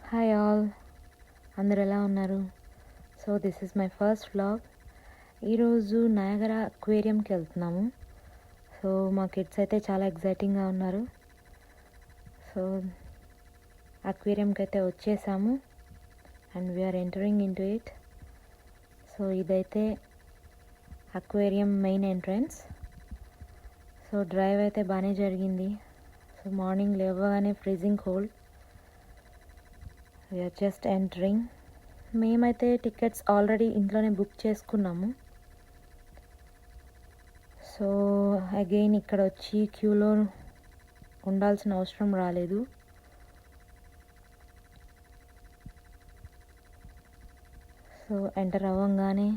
Hi all, అందరు ఎలా ఉన్నారు? So this is my first vlog. ఈరోజు నయాగరా అక్వేరియంకి వెళ్తున్నాము. సో మా కిడ్స్ అయితే చాలా ఎగ్జైటింగ్గా ఉన్నారు. సో అక్వేరియంకి అయితే వచ్చేసాము and we're entering into it. So ఇదైతే aquarium main entrance. So drive అయితే బాగానే జరిగింది. సో మార్నింగ్ లేవగానే freezing cold. We're just entering. మేమైతే టికెట్స్ ఆల్రెడీ ఇంట్లోనే బుక్ చేసుకున్నాము. సో అగైన్ ఇక్కడ వచ్చి క్యూలో ఉండాల్సిన అవసరం రాలేదు. సో ఎంటర్ అవ్వగానే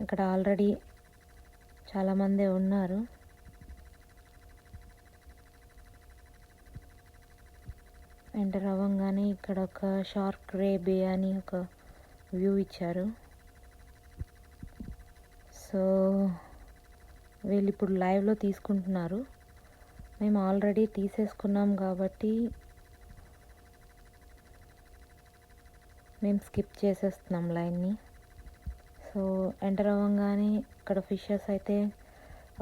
ఇక్కడ ఆల్రెడీ చాలామంది ఉన్నారు. ఎంటర్ అవ్వగానే ఇక్కడ ఒక షార్క్ రే బే అని ఒక వ్యూ ఇచ్చారు. సో వీళ్ళు ఇప్పుడు లైవ్లో తీసుకుంటున్నారు. మేము ఆల్రెడీ తీసేసుకున్నాం కాబట్టి మేము స్కిప్ చేసేస్తున్నాం లైన్ని. సో ఎంటర్ అవ్వగానే ఇక్కడ ఫిషెస్ అయితే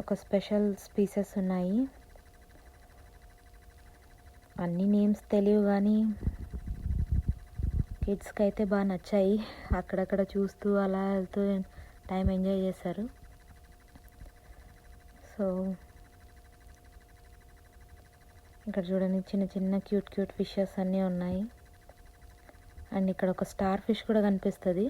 ఒక స్పెషల్ స్పీసెస్ ఉన్నాయి. అన్ని నేమ్స్ తెలియవు కానీ కిడ్స్కి అయితే బాగా నచ్చాయి. అక్కడక్కడ చూస్తూ అలా వెళ్తూ టైం ఎంజాయ్ చేశారు. సో ఇక్కడ చూడండి, చిన్న చిన్న క్యూట్ ఫిషెస్ అన్నీ ఉన్నాయి. అండ్ ఇక్కడ ఒక స్టార్ ఫిష్ కూడా కనిపిస్తుంది.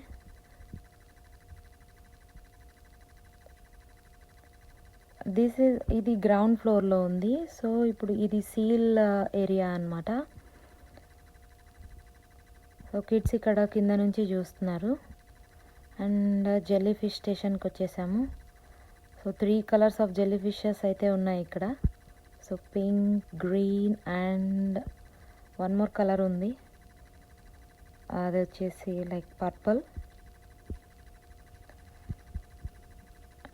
ఇది గ్రౌండ్ ఫ్లోర్లో ఉంది. సో ఇప్పుడు ఇది సీల్ ఏరియా అన్నమాట. సో కిడ్స్ ఇక్కడ కింద నుంచి చూస్తున్నారు. అండ్ జెల్లీ ఫిష్ స్టేషన్కి వచ్చేసాము. So 3 colours of jelly fishes అయితే ఉన్నాయి ఇక్కడ. So pink, green and one more colour ఉంది, అది వచ్చేసి లైక్ పర్పుల్.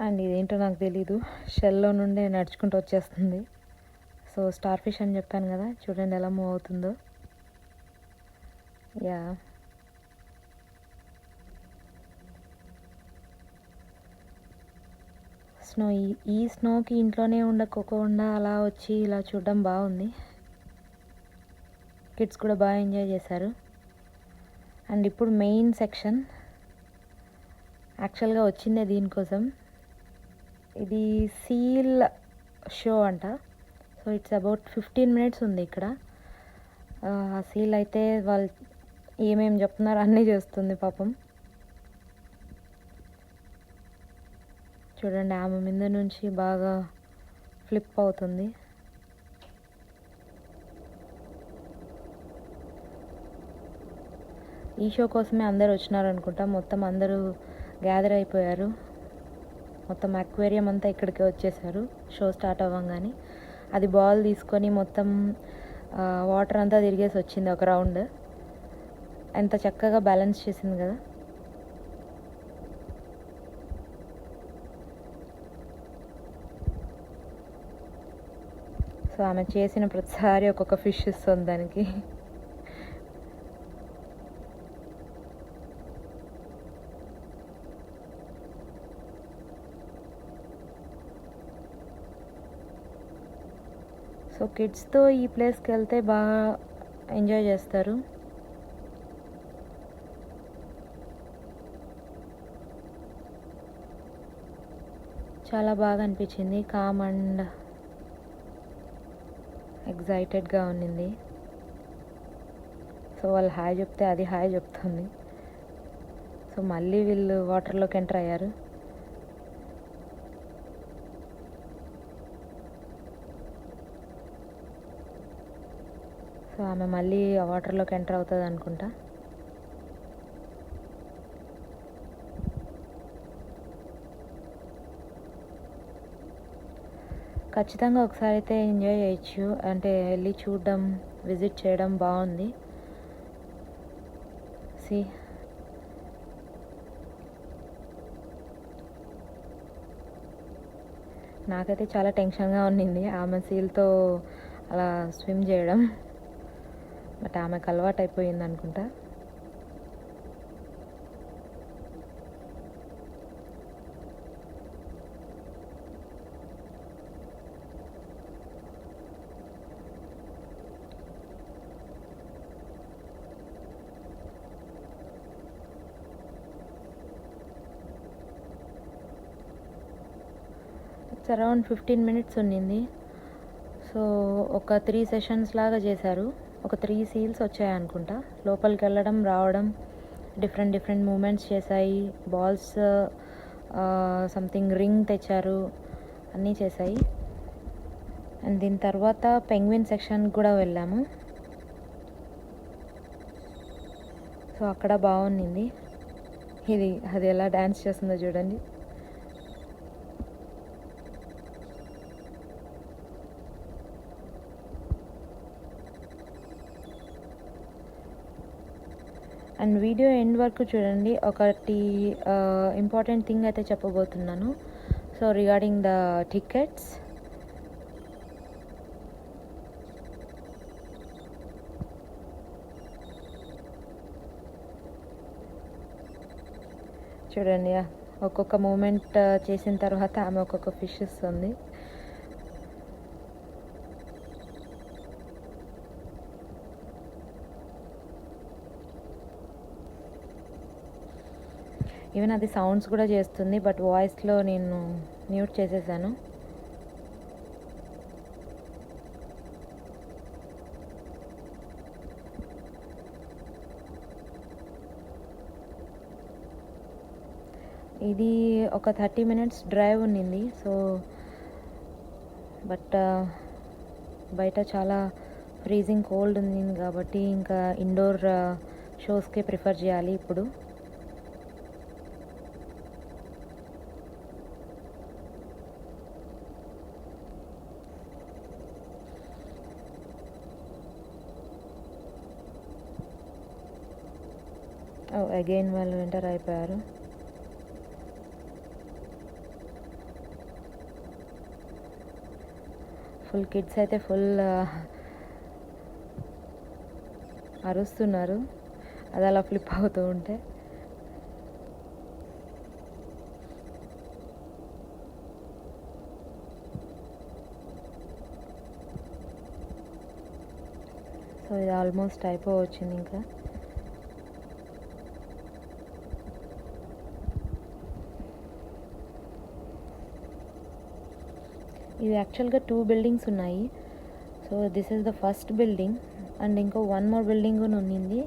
అండ్ ఇదేంటో నాకు తెలీదు, షెల్లో నుండే నడుచుకుంటూ వచ్చేస్తుంది. సో స్టార్ ఫిష్ అని చెప్పాను కదా, చూడండి ఎలా మూవ్ అవుతుందో. Yeah, snow. ఈ స్నోకి ఇంట్లోనే ఉండకోకుండా అలా వచ్చి ఇలా చూడడం బాగుంది. కిడ్స్ కూడా బాగా ఎంజాయ్ చేశారు. అండ్ ఇప్పుడు మెయిన్ సెక్షన్. యాక్చువల్గా వచ్చిందే దీనికోసం. ఇది సీల్ షో అంట. సో ఇట్స్ అబౌట్ 15 మినిట్స్ ఉంది ఇక్కడ. ఆ సీల్ అయితే వాళ్ళు ఏమేమి చెప్తున్నారో అన్నీ చేస్తుంది పాపం. చూడండి, ఆమె మీద నుంచి బాగా ఫ్లిప్ అవుతుంది. ఈ షో కోసమే అందరు వచ్చినారు అనుకుంటా. మొత్తం అందరూ గ్యాదర్ అయిపోయారు. మొత్తం అక్వేరియం అంతా ఇక్కడికి వచ్చేసారు షో స్టార్ట్ అవ్వగానే. అది బాల్ తీసుకొని మొత్తం వాటర్ అంతా తిరిగేసి వచ్చింది ఒక రౌండ్. ఎంత చక్కగా బ్యాలెన్స్ చేసింది కదా. సో ఆమె చేసిన ప్రతిసారి ఒక్కొక్క ఫిష్ ఇస్తుంది దానికి. సో కిడ్స్తో ఈ ప్లేస్కి వెళ్తే బాగా ఎంజాయ్ చేస్తారు. చాలా బాగా అనిపించింది. కామ్ అండ్ ఎగ్జైటెడ్గా ఉన్నింది. సో వాళ్ళు హాయ్ చెప్తే అది హాయ్ చెప్తుంది. సో మళ్ళీ వీళ్ళు వాటర్లోకి ఎంటర్ అయ్యారు. సో ఆమె మళ్ళీ ఆ వాటర్లోకి ఎంటర్ అవుతుంది అనుకుంటా. ఖచ్చితంగా ఒకసారి అయితే ఎంజాయ్ చేయొచ్చు. అంటే వెళ్ళి చూడడం, విజిట్ చేయడం బాగుంది. నాకైతే చాలా టెన్షన్గా ఉన్నింది ఆమె సీల్తో అలా స్విమ్ చేయడం. బట్ ఆమెకు అలవాటు అయిపోయింది అనుకుంటా. ఇట్స్ అరౌండ్ 15 minutes ఉండింది. సో ఒక 3 సెషన్స్ లాగా చేశారు. ఒక 3 సీల్స్ వచ్చాయి అనుకుంటా. లోపలికి వెళ్ళడం రావడం డిఫరెంట్ మూమెంట్స్ చేశాయి. బాల్స్ సంథింగ్ రింగ్ తెచ్చారు, అన్నీ చేశాయి. అండ్ దీని తర్వాత పెంగ్విన్ సెక్షన్కి కూడా వెళ్ళాము. సో అక్కడ బాగుండింది. అది ఎలా డ్యాన్స్ చేస్తుందో చూడండి. అండ్ వీడియో ఎండ్ వరకు చూడండి. ఒకటి ఇంపార్టెంట్ థింగ్ అయితే చెప్పబోతున్నాను. సో రిగార్డింగ్ ద టికెట్స్, చూడండి ఒక్కొక్క మూమెంట్ చేసిన తర్వాత ఆమె ఒక్కొక్క ఫిష్ ఇస్తుంది. ఈవెన్ అది సౌండ్స్ కూడా చేస్తుంది, బట్ వాయిస్లో నేను మ్యూట్ చేసేసాను. ఇది ఒక 30 minutes డ్రైవ్ ఉన్నింది. సో బట్ బయట చాలా ఫ్రీజింగ్ కోల్డ్ ఉంది కాబట్టి ఇంకా ఇండోర్ షోస్కే ప్రిఫర్ చేయాలి ఇప్పుడు. అగైన్ వాళ్ళు ఎంటర్ అయిపోయారు. ఫుల్ కిడ్స్ అయితే ఫుల్ అరుస్తున్నారు అది అలా ఫ్లిప్ అవుతూ ఉంటే. సో ఇది ఆల్మోస్ట్ అయిపోవచ్చింది ఇంకా. ఇది యాక్చువల్గా 2 buildings ఉన్నాయి. So this is the first building and ఇంకో 1 more building కూడా ఉన్నింది.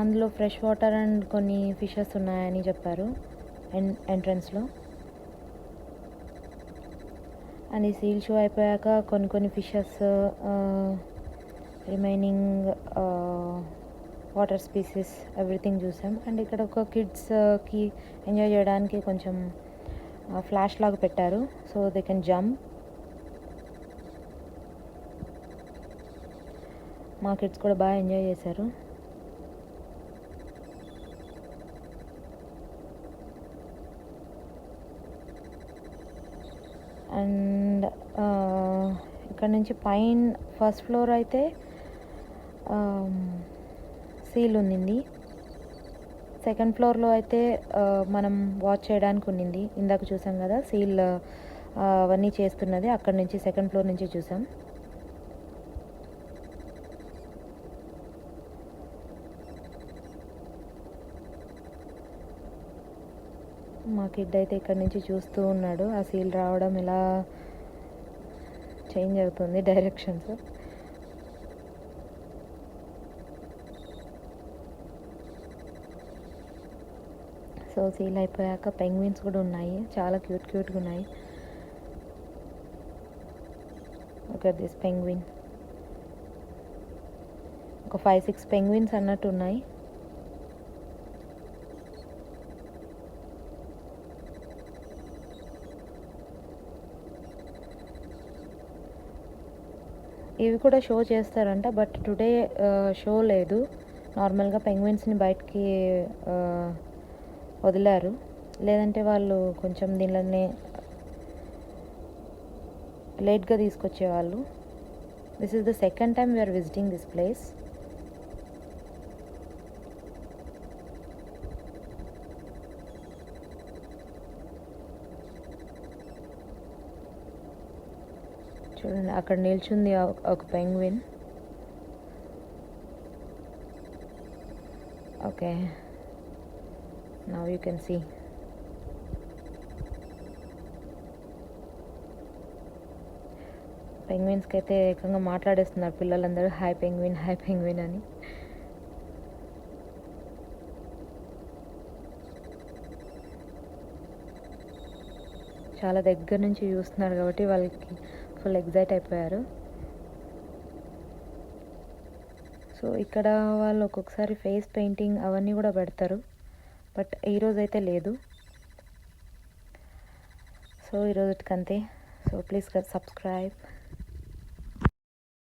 అందులో ఫ్రెష్ వాటర్ అండ్ కొన్ని ఫిషెస్ ఉన్నాయని చెప్పారు ఎంట్రన్స్లో. అండ్ ఈ సీల్ షో అయిపోయాక కొన్ని fishes, remaining water species everything చూసాం. అండ్ ఇక్కడ ఒక కిడ్స్కి ఎంజాయ్ చేయడానికి కొంచెం ఫ్లాష్ లాగా పెట్టారు, సో దే కెన్ జంప్. మా కిడ్స్ కూడా బాగా ఎంజాయ్ చేశారు. అండ్ ఇక్కడ నుంచి పైన ఫస్ట్ ఫ్లోర్ అయితే సీల్ ఉన్నింది. సెకండ్ ఫ్లోర్లో అయితే మనం వాచ్ చేయడానికి ఉన్నింది. ఇందాక చూసాం కదా సీల్ అవన్నీ చేస్తున్నది, అక్కడ నుంచి సెకండ్ ఫ్లోర్ నుంచి చూసాం. మా కిడ్ అయితే ఇక్కడ నుంచి చూస్తూ ఉన్నాడు. ఆ సీల్ రావడం ఇలా చేంజ్ అవుతుంది డైరెక్షన్స్. సో సీల్ అయిపోయాక పెంగ్విన్స్ కూడా ఉన్నాయి, చాలా క్యూట్గా ఉన్నాయి. ఓకే, దిస్ పెంగ్విన్ ఒక 5-6 పెంగ్విన్స్ అన్నట్టు ఉన్నాయి. ఇవి కూడా షో చేస్తారంట, బట్ టుడే షో లేదు. నార్మల్గా పెంగ్విన్స్ని బయటికి వదిలారు, లేదంటే వాళ్ళు కొంచెం దీనిలోనే లేట్గా తీసుకొచ్చేవాళ్ళు. This is the second time we're visiting this place. చూడండి అక్కడ నిల్చుంది ఒక penguin. Okay, now you can see. పెంగ్విన్స్కి అయితే ఏకంగా మాట్లాడేస్తున్నారు పిల్లలందరూ, హాయ్ పెంగ్విన్, హాయ్ పెంగ్విన్ అని. చాలా దగ్గర నుంచి చూస్తున్నారు కాబట్టి వాళ్ళకి ఫుల్ ఎగ్జైట్ అయిపోయారు. సో ఇక్కడ వాళ్ళు ఒక్కొక్కసారి ఫేస్ పెయింటింగ్ అవన్నీ కూడా పెడతారు, బట్ ఈరోజు అయితే లేదు. సో ఈరోజుకంతే. So please subscribe.